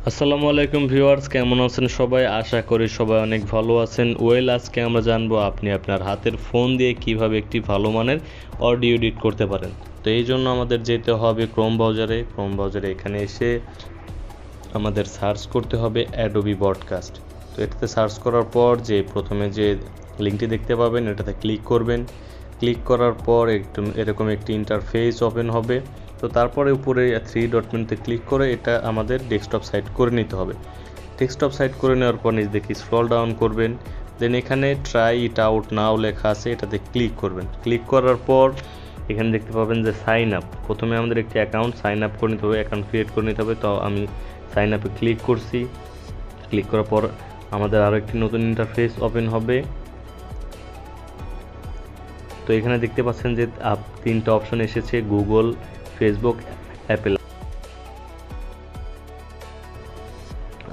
আসসালামু আলাইকুম ভিউয়ার্স, কেমন আছেন সবাই? আশা করি সবাই অনেক ভালো আছেন। আজকে আমরা জানবো আপনি আপনার হাতের ফোন দিয়ে কিভাবে একটি ভালো মানের অডিও এডিট করতে পারেন। তো এই জন্য আমাদের যেতে হবে ক্রোম ব্রাউজারে এখানে এসে আমাদের সার্চ করতে হবে অ্যাডোবি ব্রডকাস্ট। তো এটাতে সার্চ করার পর যে প্রথমে যে লিঙ্কটি দেখতে পাবেন এটাতে ক্লিক করবেন। ক্লিক করার পর এরকম একটি ইন্টারফেস ওপেন হবে। তো তারপরে উপরে 3 ডট মেনুতে ক্লিক করে এটা আমাদের ডেস্কটপ সাইট করে নিতে হবে। ডেস্কটপ সাইট করে নেওয়ার পর নিচ দেখি স্ক্রল ডাউন করবেন, দেন এখানে ট্রাই ইট আউট নাও লেখা আছে, এটাতে ক্লিক করবেন। ক্লিক করার পর এখানে দেখতে পাবেন যে সাইন আপ। প্রথমে আমাদের একটি অ্যাকাউন্ট সাইন আপ করে নিতে হবে, অ্যাকাউন্ট ক্রিয়েট করে নিতে হবে। তো আমি সাইন আপে ক্লিক করছি। ক্লিক করার পর আমাদের আরও একটি নতুন ইন্টারফেস ওপেন হবে। তো এখানে দেখতে পাচ্ছেন যে 3টা অপশন এসেছে, গুগল, ফেসবুক, অ্যাপেল।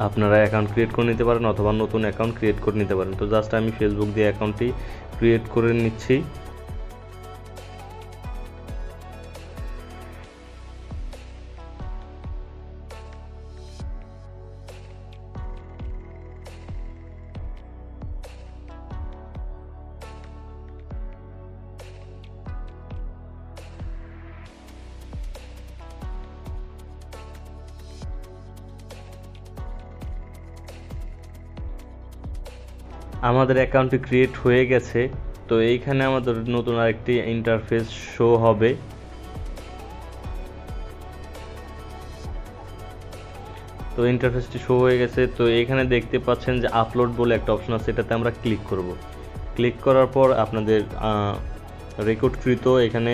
আপনারা অ্যাকাউন্ট ক্রিয়েট করে নিতে পারেন অথবা নতুন অ্যাকাউন্ট ক্রিয়েট করে নিতে পারেন। তো জাস্ট আমি ফেসবুক দিয়ে অ্যাকাউন্টটি ক্রিয়েট করে নিচ্ছি। আমাদের অ্যাকাউন্টটি ক্রিয়েট হয়ে গেছে। তো এইখানে আমাদের নতুন আরেকটি ইন্টারফেস শো হবে। তো ইন্টারফেসটি শো হয়ে গেছে। তো এইখানে দেখতে পাচ্ছেন যে আপলোড বলে একটা অপশন আছে, এটাতে আমরা ক্লিক করব। ক্লিক করার পর আপনাদের রেকর্ডকৃত এখানে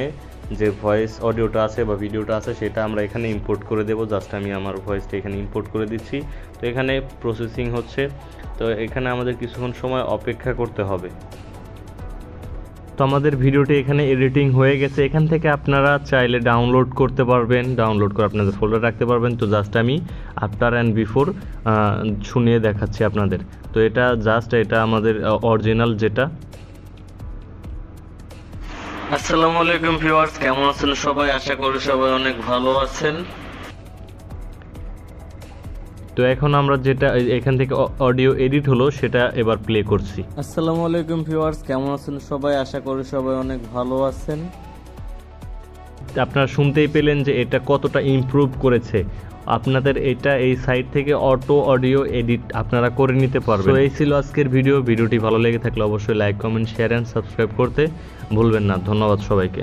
যে ভয়েস অডিওটা আছে বা ভিডিওটা আছে সেটা আমরা এখানে ইম্পোর্ট করে দেব। জাস্ট আমি আমার ভয়েসটা এখানে ইম্পোর্ট করে দিচ্ছি। তো এখানে প্রসেসিং হচ্ছে। তো এখানে আমাদের কিছুক্ষণ সময় অপেক্ষা করতে হবে। তো আমাদের ভিডিওটি এখানে এডিটিং হয়ে গেছে। এখান থেকে আপনারা চাইলে ডাউনলোড করতে পারবেন, ডাউনলোড করে আপনাদের ফোল্ডার রাখতে পারবেন। তো জাস্ট আমি আফটার অ্যান্ড বিফোর শুনিয়ে দেখাচ্ছি আপনাদের। তো এটা এটা আমাদের অরিজিনাল যেটা। আসসালামু আলাইকুম ভিউয়ার্স, কেমন আছেন সবাই? আশা করি সবাই অনেক ভালো আছেন। তো এখন আমরা যেটা এখান থেকে অডিও এডিট হলো সেটা এবার প্লে করছি। আসসালামু আলাইকুম ভিউয়ার্স, কেমন আছেন সবাই? আশা করি সবাই অনেক ভালো আছেন। আপনারা শুনতেই পেলেন যে এটা কতটা ইমপ্রুভ করেছে। আপনাদের এটা এই সাইট থেকে অটো অডিও এডিট আপনারা করে নিতে পারবেন। তো এই ছিল আজকের ভিডিওটি ভালো লেগে থাকলে অবশ্যই like, comment, share and subscribe করতে ভুলবেন না। ধন্যবাদ সবাইকে।